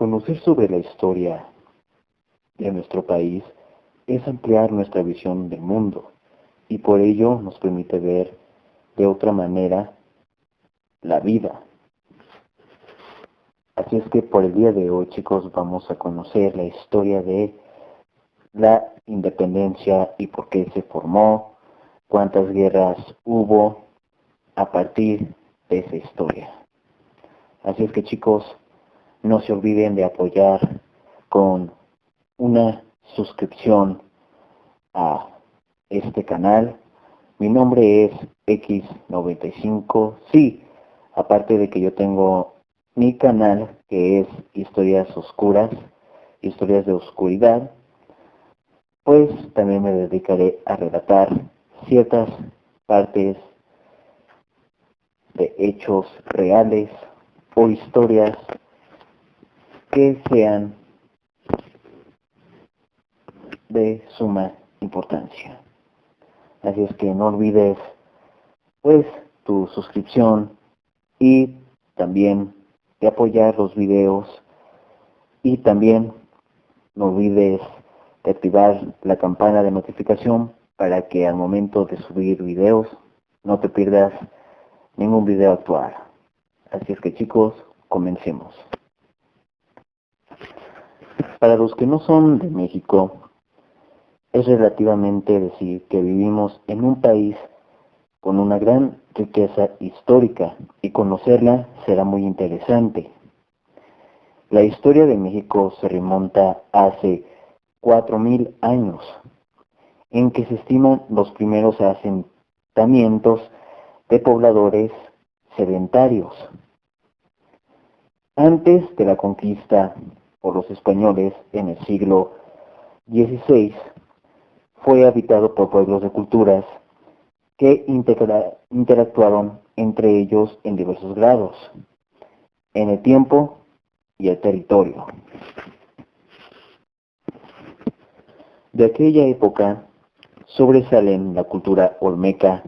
Conocer sobre la historia de nuestro país es ampliar nuestra visión del mundo y por ello nos permite ver de otra manera la vida. Así es que por el día de hoy, chicos, vamos a conocer la historia de la independencia y por qué se formó, cuántas guerras hubo a partir de esa historia. Así es que, chicos, no se olviden de apoyar con una suscripción a este canal. Mi nombre es X95. Sí, aparte de que yo tengo mi canal que es Historias Oscuras, Historias de Oscuridad, pues también me dedicaré a relatar ciertas partes de hechos reales o historias que sean de suma importancia. Así es que no olvides pues tu suscripción y también de apoyar los videos y también no olvides de activar la campana de notificación para que al momento de subir videos no te pierdas ningún video actual. Así es que, chicos, comencemos. Para los que no son de México, es relativamente decir que vivimos en un país con una gran riqueza histórica y conocerla será muy interesante. La historia de México se remonta hace 4000 años, en que se estiman los primeros asentamientos de pobladores sedentarios. Antes de la conquista por los españoles en el siglo XVI, fue habitado por pueblos de culturas que interactuaron entre ellos en diversos grados, en el tiempo y el territorio. De aquella época sobresalen la cultura olmeca,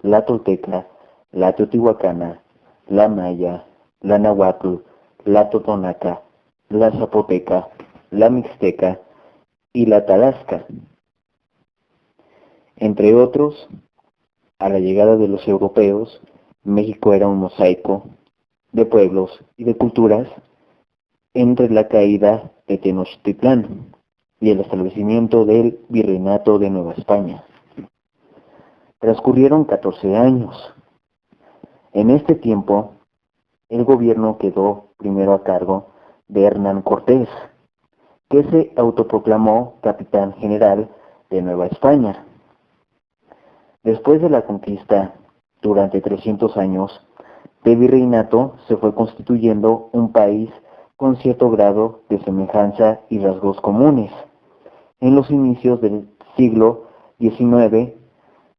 la tolteca, la teotihuacana, la maya, la náhuatl, la totonaca, la zapoteca, la mixteca y la tarasca. Entre otros, a la llegada de los europeos, México era un mosaico de pueblos y de culturas entre la caída de Tenochtitlán y el establecimiento del Virreinato de Nueva España. Transcurrieron 14 años. En este tiempo, el gobierno quedó primero a cargo de Hernán Cortés, que se autoproclamó capitán general de Nueva España. Después de la conquista, durante 300 años de virreinato, se fue constituyendo un país con cierto grado de semejanza y rasgos comunes. En los inicios del siglo XIX,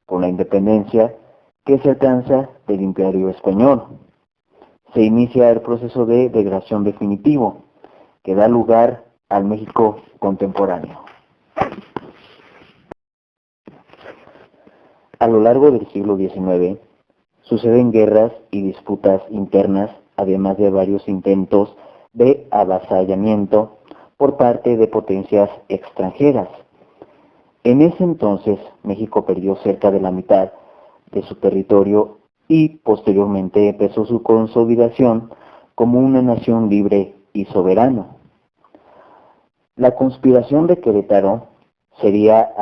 con la independencia que se alcanza del Imperio Español, se inicia el proceso de degradación definitivo, que da lugar al México contemporáneo. A lo largo del siglo XIX, suceden guerras y disputas internas, además de varios intentos de avasallamiento por parte de potencias extranjeras. En ese entonces, México perdió cerca de la mitad de su territorio y posteriormente empezó su consolidación como una nación libre y soberana. La conspiración de Querétaro sería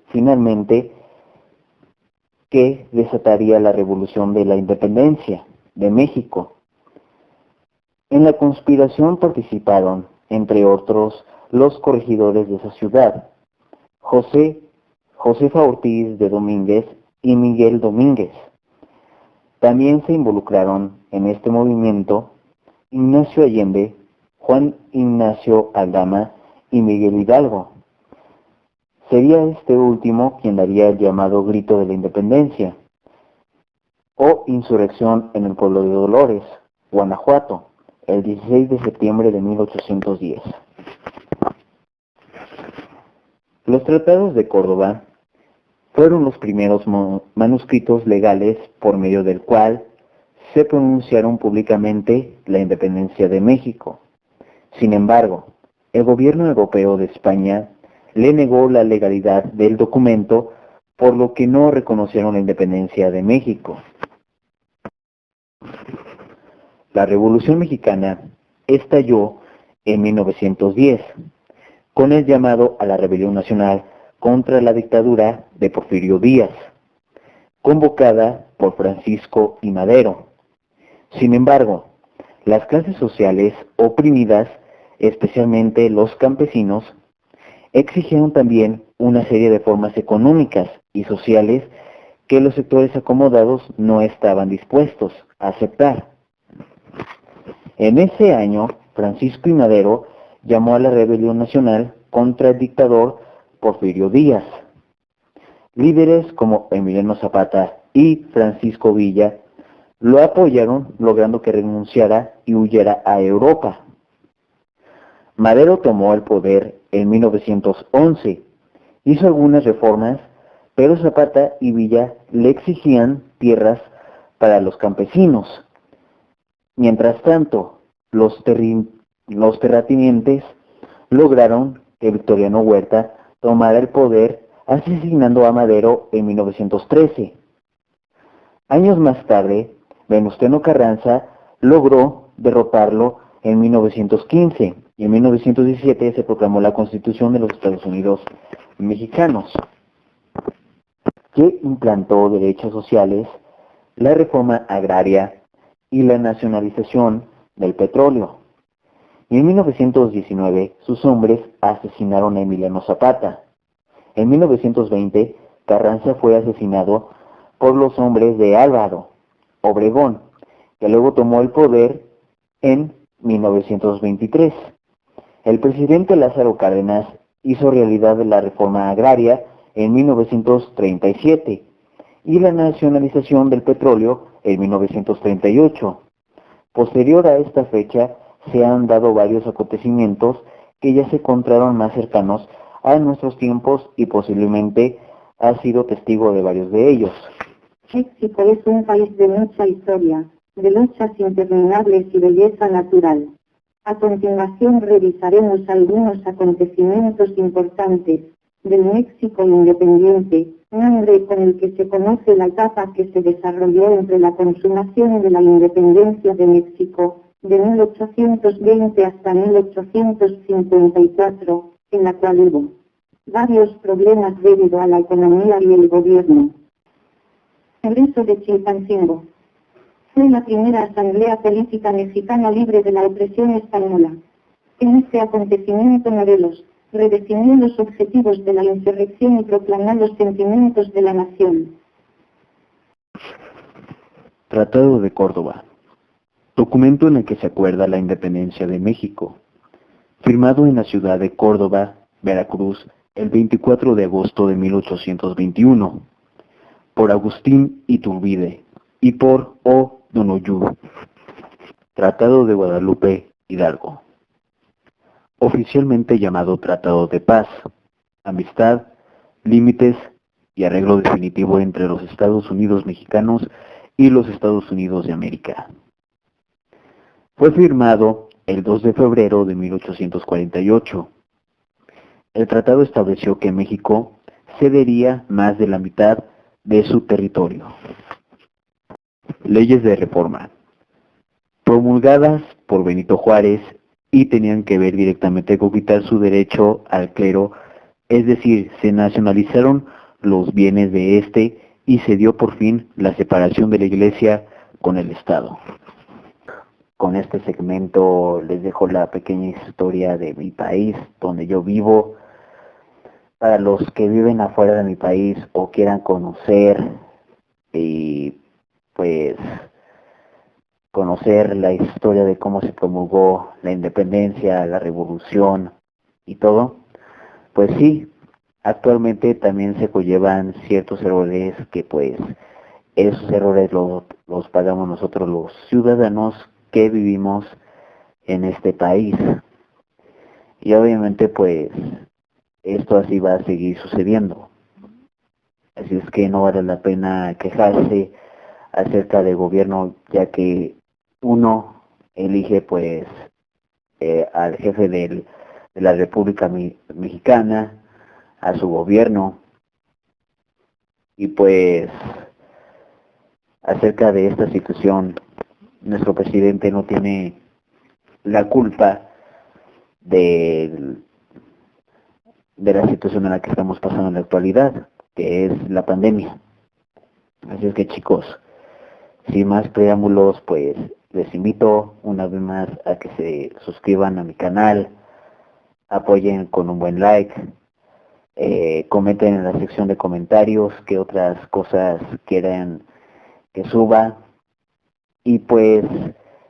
finalmente que desataría la revolución de la independencia de México. En la conspiración participaron, entre otros, los corregidores de esa ciudad, Josefa Ortiz de Domínguez y Miguel Domínguez. También se involucraron en este movimiento Ignacio Allende, Juan Ignacio Aldama y Miguel Hidalgo. Sería este último quien daría el llamado Grito de la Independencia o insurrección en el pueblo de Dolores, Guanajuato, el 16 de septiembre de 1810. Los tratados de Córdoba fueron los primeros manuscritos legales por medio del cual se pronunciaron públicamente la independencia de México. Sin embargo, el gobierno europeo de España le negó la legalidad del documento, por lo que no reconocieron la independencia de México. La Revolución Mexicana estalló en 1910, con el llamado a la rebelión nacional contra la dictadura de Porfirio Díaz, convocada por Francisco I. Madero. Sin embargo, las clases sociales oprimidas, especialmente los campesinos, exigieron también una serie de reformas económicas y sociales que los sectores acomodados no estaban dispuestos a aceptar. En ese año, Francisco I. Madero llamó a la rebelión nacional contra el dictador Porfirio Díaz. Líderes como Emiliano Zapata y Francisco Villa lo apoyaron, logrando que renunciara y huyera a Europa. Madero tomó el poder en 1911, hizo algunas reformas, pero Zapata y Villa le exigían tierras para los campesinos. Mientras tanto, los terratenientes lograron que Victoriano Huerta tomara el poder, asesinando a Madero en 1913. Años más tarde, Venustiano Carranza logró derrotarlo en 1915 y en 1917 se proclamó la Constitución de los Estados Unidos mexicanos, que implantó derechos sociales, la reforma agraria y la nacionalización del petróleo. Y en 1919 sus hombres asesinaron a Emiliano Zapata. En 1920 Carranza fue asesinado por los hombres de Álvaro Obregón, que luego tomó el poder en 1923. El presidente Lázaro Cárdenas hizo realidad la reforma agraria en 1937 y la nacionalización del petróleo en 1938. Posterior a esta fecha se han dado varios acontecimientos que ya se encontraron más cercanos a nuestros tiempos y posiblemente ha sido testigo de varios de ellos. México es un país de mucha historia, de luchas interminables y belleza natural. A continuación revisaremos algunos acontecimientos importantes del México independiente, nombre con el que se conoce la etapa que se desarrolló entre la consumación de la independencia de México, de 1820 hasta 1854, en la cual hubo varios problemas debido a la economía y el gobierno. Congreso de Chilpancingo. Fue la primera asamblea política mexicana libre de la opresión española. En este acontecimiento Morelos redefinió los objetivos de la insurrección y proclamó los sentimientos de la nación. Tratado de Córdoba. Documento en el que se acuerda la independencia de México. Firmado en la ciudad de Córdoba, Veracruz, el 24 de agosto de 1821. Por Agustín Iturbide y por O. Donoghue. Tratado de Guadalupe Hidalgo. Oficialmente llamado Tratado de Paz, Amistad, Límites y Arreglo Definitivo entre los Estados Unidos mexicanos y los Estados Unidos de América. Fue firmado el 2 de febrero de 1848. El tratado estableció que México cedería más de la mitad de su territorio. Leyes de reforma, promulgadas por Benito Juárez y tenían que ver directamente con quitar su derecho al clero, es decir, se nacionalizaron los bienes de este y se dio por fin la separación de la Iglesia con el Estado. Con este segmento les dejo la pequeña historia de mi país, donde yo vivo. Para los que viven afuera de mi país o quieran conocer y pues conocer la historia de cómo se promulgó la independencia, la revolución y todo, pues sí, actualmente también se conllevan ciertos errores que pues esos errores los pagamos nosotros los ciudadanos que vivimos en este país. Y obviamente pues esto así va a seguir sucediendo. Así es que no vale la pena quejarse acerca del gobierno, ya que uno elige pues al jefe de la República Mexicana, a su gobierno, y pues acerca de esta situación, nuestro presidente no tiene la culpa de la situación en la que estamos pasando en la actualidad, que es la pandemia. Así es que, chicos, sin más preámbulos, pues les invito una vez más a que se suscriban a mi canal, apoyen con un buen like, comenten en la sección de comentarios qué otras cosas quieran que suba, y pues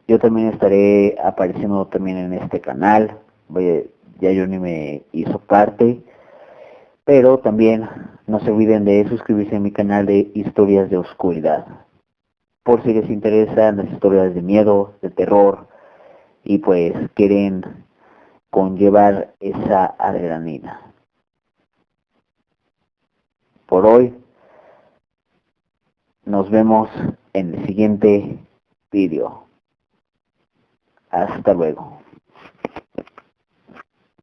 yo también estaré apareciendo también en este canal. Ya Johnny me hizo parte, pero también no se olviden de suscribirse a mi canal de Historias de Oscuridad, por si les interesan las historias de miedo, de terror, y pues quieren conllevar esa adrenalina. Por hoy, nos vemos en el siguiente vídeo. Hasta luego.